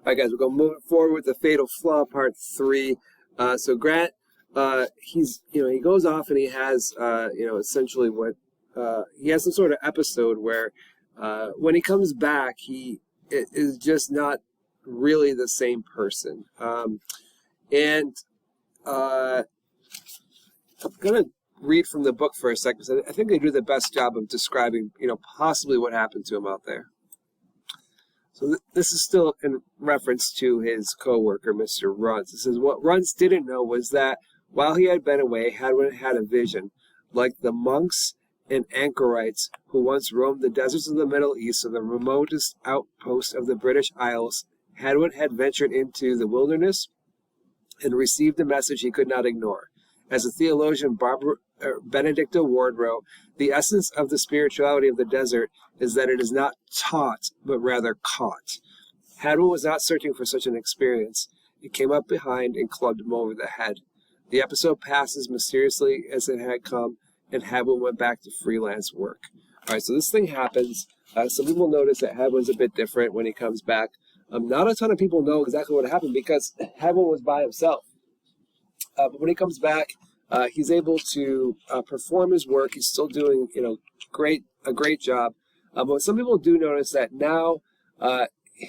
All right, guys, we're going to move forward with the Fatal Flaw Part 3. So Grant, he goes off and he has, essentially he has some sort of episode where when he comes back, he is just not really the same person. And I'm going to read from the book for a second, because I think they do the best job of describing, possibly what happened to him out there. So this is still in reference to his co-worker, Mr. Runts. It says, what Runts didn't know was that while he had been away, Hadwin had a vision, like the monks and anchorites who once roamed the deserts of the Middle East or the remotest outpost of the British Isles. Hadwin had ventured into the wilderness and received a message he could not ignore. As the theologian Benedicta Ward wrote, the essence of the spirituality of the desert is that it is not taught, but rather caught. Hadwin was not searching for such an experience. It came up behind and clubbed him over the head. The episode passed as mysteriously as it had come, and Hadwin went back to freelance work. All right, so this thing happens. Some people notice that Hadwin's a bit different when he comes back. Not a ton of people know exactly what happened because Hadwin was by himself. But when he comes back, he's able to perform his work. He's still doing, a great job. But some people do notice that now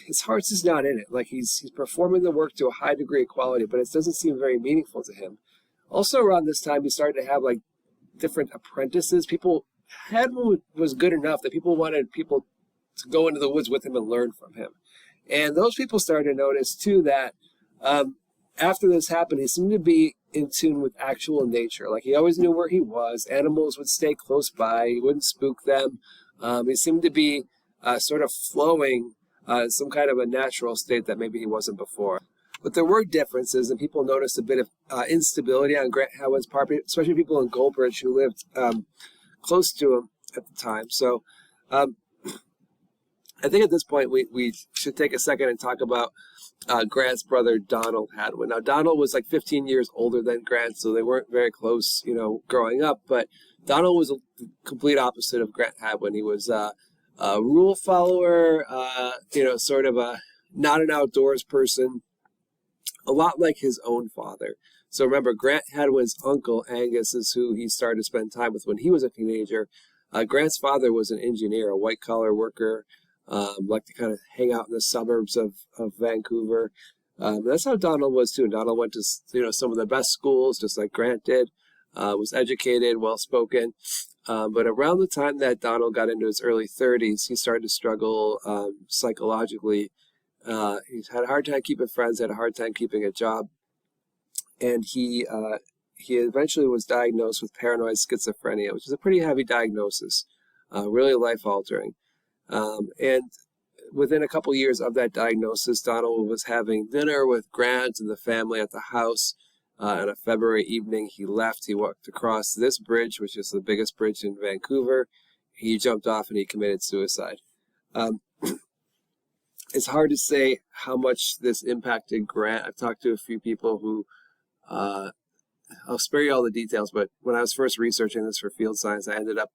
his heart's just not in it. Like he's performing the work to a high degree of quality, but it doesn't seem very meaningful to him. Also, around this time, he started to have like different apprentices. Hadwin was good enough that people wanted people to go into the woods with him and learn from him. And those people started to notice too that after this happened, he seemed to be in tune with actual nature. Like he always knew where he was. Animals would stay close by. He wouldn't spook them. He seemed to be sort of flowing some kind of a natural state that maybe he wasn't before. But there were differences, and people noticed a bit of instability on Grant Hadwin's part, especially people in Goldbridge who lived close to him at the time. So I think at this point we should take a second and talk about Grant's brother, Donald Hadwin. Now, Donald was like 15 years older than Grant, so they weren't very close, growing up. But Donald was the complete opposite of Grant Hadwin. He was a rule follower, sort of a not an outdoors person, a lot like his own father. So remember, Grant Hadwin's uncle, Angus, is who he started to spend time with when he was a teenager. Grant's father was an engineer, a white-collar worker, liked to kind of hang out in the suburbs of Vancouver. That's how Donald was too. Donald went to some of the best schools, just like Grant did. Was educated, well-spoken. But around the time that Donald got into his early 30s, he started to struggle psychologically. He had a hard time keeping friends, had a hard time keeping a job. And he eventually was diagnosed with paranoid schizophrenia, which is a pretty heavy diagnosis, really life-altering. And within a couple years of that diagnosis, Donald was having dinner with Grant and the family at the house. On a February evening, he left. He walked across this bridge, which is the biggest bridge in Vancouver. He jumped off and he committed suicide. It's hard to say how much this impacted Grant. I've talked to a few people who, I'll spare you all the details, but when I was first researching this for field science, I ended up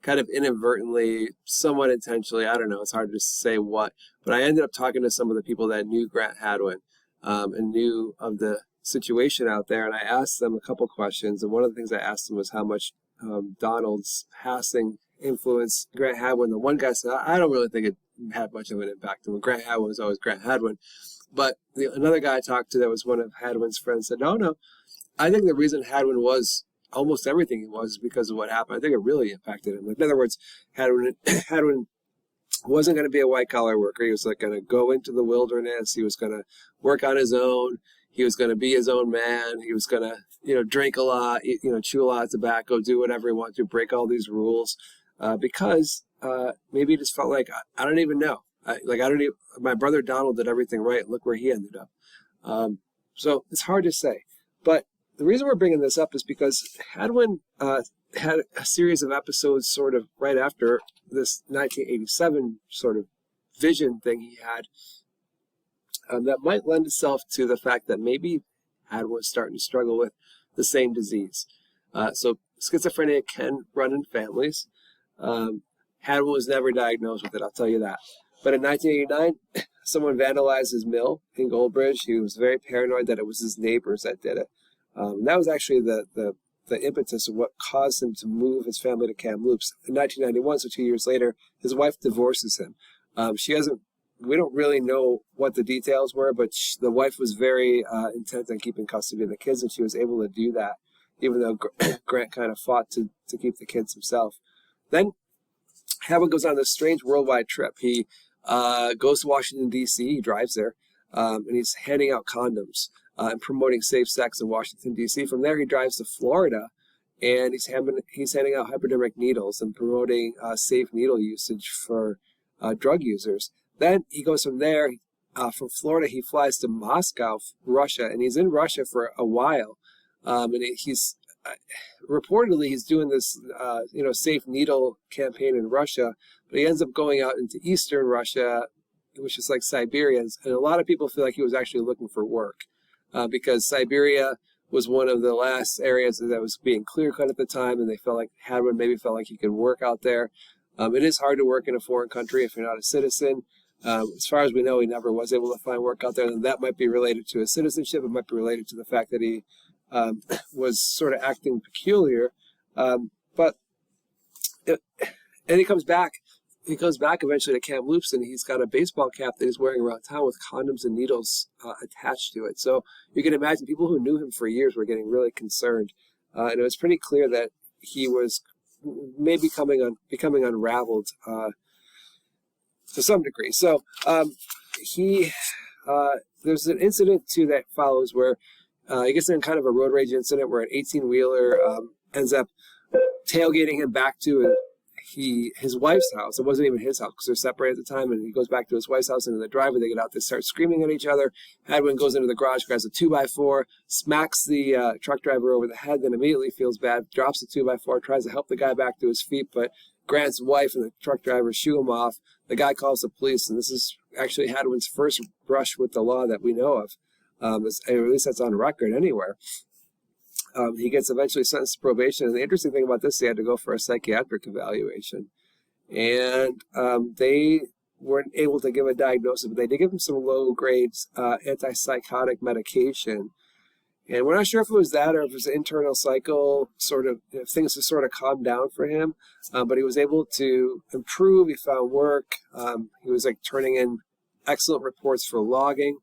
kind of inadvertently, somewhat intentionally, I don't know, it's hard to say what, but I ended up talking to some of the people that knew Grant Hadwin and knew of the situation out there, and I asked them a couple questions, and one of the things I asked them was how much Donald's passing influenced Grant Hadwin. The one guy said, I don't really think it had much of an impact on him. Grant Hadwin was always Grant Hadwin. But another guy I talked to that was one of Hadwin's friends said, no, I think the reason Hadwin was almost everything he was because of what happened. I think it really impacted him. In other words, Hadwin wasn't going to be a white-collar worker. He was going to go into the wilderness. He was going to work on his own. He was going to be his own man. He was going to, drink a lot, chew a lot of tobacco, do whatever he wanted to, break all these rules, because maybe he just felt like, I don't even know. My brother Donald did everything right. Look where he ended up. So it's hard to say. But the reason we're bringing this up is because Hadwin had a series of episodes sort of right after this 1987 sort of vision thing he had that might lend itself to the fact that maybe Hadwin was starting to struggle with the same disease. So schizophrenia can run in families. Hadwin was never diagnosed with it, I'll tell you that. But in 1989, someone vandalized his mill in Goldbridge. He was very paranoid that it was his neighbors that did it. That was actually the impetus of what caused him to move his family to Kamloops. In 1991, so 2 years later, his wife divorces him. We don't really know what the details were, but the wife was very intent on keeping custody of the kids, and she was able to do that, even though Grant kind of fought to keep the kids himself. Then Hadwin goes on this strange worldwide trip. He goes to Washington, D.C., he drives there, and he's handing out condoms and promoting safe sex in Washington, D.C. From there, he drives to Florida, and he's handing out hypodermic needles and promoting safe needle usage for drug users. Then he goes from there, from Florida, he flies to Moscow, Russia, and he's in Russia for a while. And he's reportedly he's doing this, safe needle campaign in Russia, but he ends up going out into eastern Russia, which is like Siberia, and a lot of people feel like he was actually looking for work, because Siberia was one of the last areas that was being clear-cut at the time, and they felt like Hadwin maybe felt like he could work out there. It is hard to work in a foreign country if you're not a citizen. As far as we know, he never was able to find work out there, and that might be related to his citizenship. It might be related to the fact that he was sort of acting peculiar. And he comes back. He comes back eventually to Kamloops, and he's got a baseball cap that he's wearing around town with condoms and needles attached to it. So you can imagine people who knew him for years were getting really concerned. And it was pretty clear that he was maybe becoming unraveled to some degree. So there's an incident too that follows where he gets in kind of a road rage incident where an 18-wheeler ends up tailgating him back to his wife's house. It wasn't even his house because they're separated at the time, and he goes back to his wife's house, and in the driveway they get out, they start screaming at each other. Hadwin goes into the garage, grabs a 2x4, smacks the truck driver over the head, then immediately feels bad, drops the 2x4, tries to help the guy back to his feet, but Grant's wife and the truck driver shoo him off. The guy calls the police, and this is actually Hadwin's first brush with the law that we know of, or at least that's on record anywhere. He gets eventually sentenced to probation, and the interesting thing about this, he had to go for a psychiatric evaluation, and they weren't able to give a diagnosis, but they did give him some low-grade antipsychotic medication, and we're not sure if it was that or if it was an internal cycle, sort of things to sort of calm down for him, but he was able to improve. He found work. He was like turning in excellent reports for logging.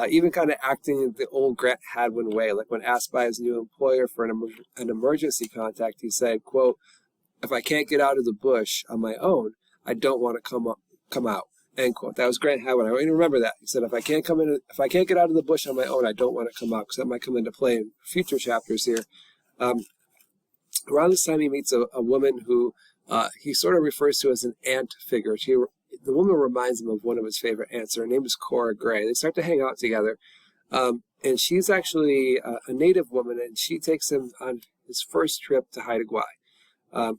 Even kind of acting the old Grant Hadwin way, like when asked by his new employer for an emergency contact, he said, quote, "If I can't get out of the bush on my own, I don't want to come out," end quote. That was Grant Hadwin. I even remember that. He said, if I can't get out of the bush on my own, I don't want to come out, because that might come into play in future chapters here. Around this time, he meets a woman who he sort of refers to as an aunt figure. The woman reminds him of one of his favorite aunts. Her name is Cora Gray. They start to hang out together. And she's actually a native woman, and she takes him on his first trip to Haida Gwaii.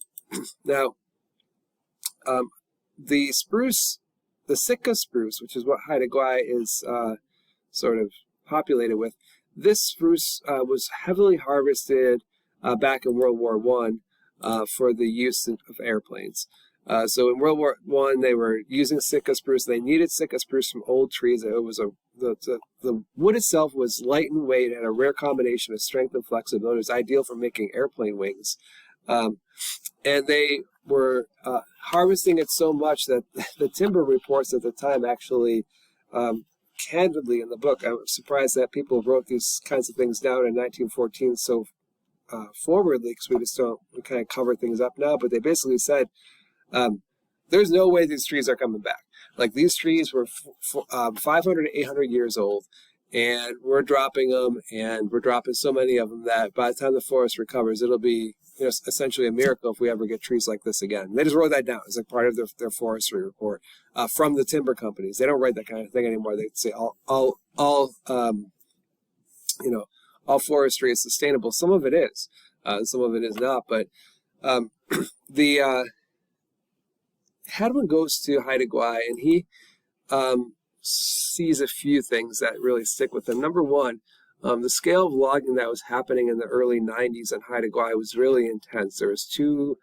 Now, the Sitka spruce, which is what Haida Gwaii is sort of populated with, this spruce was heavily harvested back in World War I for the use of airplanes. So in World War I, they were using Sitka spruce. They needed Sitka spruce from old trees. It was the wood itself was light in weight and had a rare combination of strength and flexibility. It was ideal for making airplane wings. And they were harvesting it so much that the timber reports at the time actually, candidly in the book, I was surprised that people wrote these kinds of things down in 1914 so forwardly, because we kind of cover things up now, but they basically said, there's no way these trees are coming back. Like, these trees were 500 to 800 years old, and we're dropping them, and we're dropping so many of them that by the time the forest recovers, it'll be essentially a miracle if we ever get trees like this again. And they just wrote that down as like part of their forestry report from the timber companies. They don't write that kind of thing anymore. They say all forestry is sustainable. Some of it is, some of it is not. But Hadwin goes to Haida Gwaii, and he sees a few things that really stick with him. Number one, the scale of logging that was happening in the early 90s in Haida Gwaii was really intense. There was two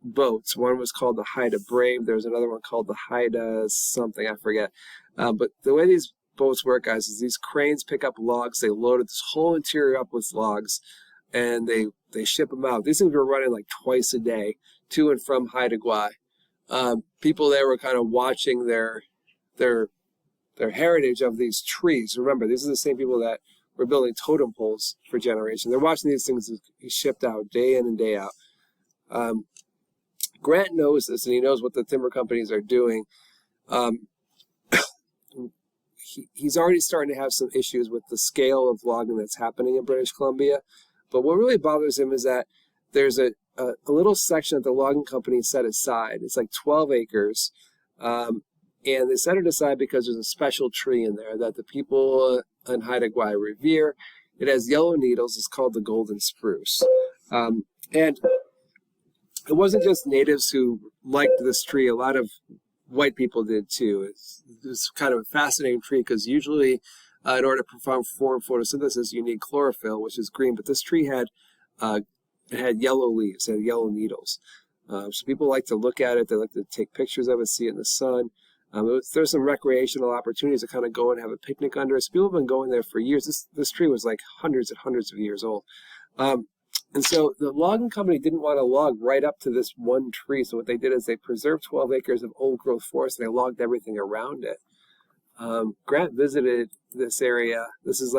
boats. One was called the Haida Brave. There was another one called the Haida something, I forget. But the way these boats work, guys, is these cranes pick up logs. They loaded this whole interior up with logs, and they ship them out. These things were running like twice a day to and from Haida Gwaii. People there were kind of watching their heritage of these trees. Remember, these are the same people that were building totem poles for generations. They're watching these things be shipped out day in and day out. Grant knows this, and he knows what the timber companies are doing. He's already starting to have some issues with the scale of logging that's happening in British Columbia. But what really bothers him is that there's a little section that the logging company set aside. It's like 12 acres. And they set it aside because there's a special tree in there that the people in Haida Gwaii revere. It has yellow needles. It's called the golden spruce. And it wasn't just natives who liked this tree. A lot of white people did too. It's kind of a fascinating tree because usually in order to perform photosynthesis, you need chlorophyll, which is green. But this tree had yellow leaves, it had yellow needles. So people like to look at it. They like to take pictures of it, see it in the sun. There's some recreational opportunities to kind of go and have a picnic under it. So people have been going there for years. This tree was like hundreds and hundreds of years old. And so the logging company didn't want to log right up to this one tree. So what they did is they preserved 12 acres of old growth forest and they logged everything around it. Grant visited this area. This is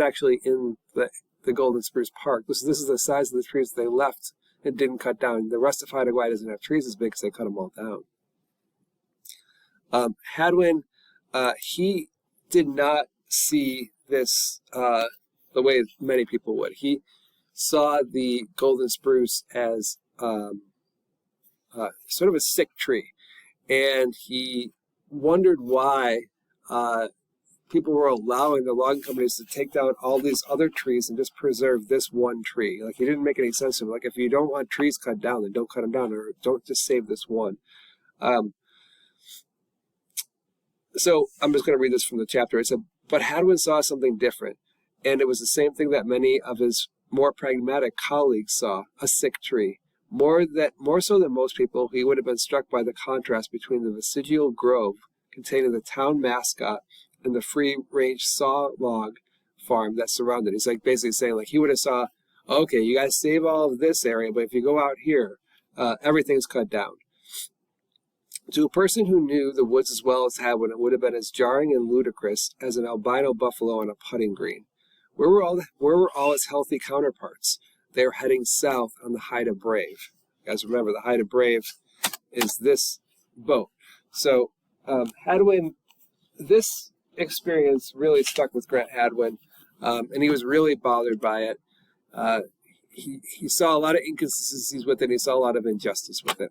actually in the Golden Spruce Park. This is the size of the trees they left and didn't cut down. The rest of Haida Gwaii doesn't have trees as big because they cut them all down. Hadwin, he did not see this the way many people would. He saw the golden spruce as sort of a sick tree, and he wondered why people were allowing the logging companies to take down all these other trees and just preserve this one tree. Like, it didn't make any sense to him. Like, if you don't want trees cut down, then don't cut them down, or don't just save this one. So I'm just going to read this from the chapter. It said, but Hadwin saw something different, and it was the same thing that many of his more pragmatic colleagues saw, a sick tree. More so than most people, he would have been struck by the contrast between the vestigial grove containing the town mascot and the free-range saw log farm that surrounded it. He's like basically saying, like, he would have saw, okay, you guys save all of this area, but if you go out here, everything's cut down. To a person who knew the woods as well as Hadwin, it would have been as jarring and ludicrous as an albino buffalo on a putting green. Where were all his healthy counterparts? They were heading south on the Haida Brave. You guys remember, the Haida Brave is this boat. So Hadwin, this experience really stuck with Grant Hadwin, and he was really bothered by it. He saw a lot of inconsistencies with it, and he saw a lot of injustice with it.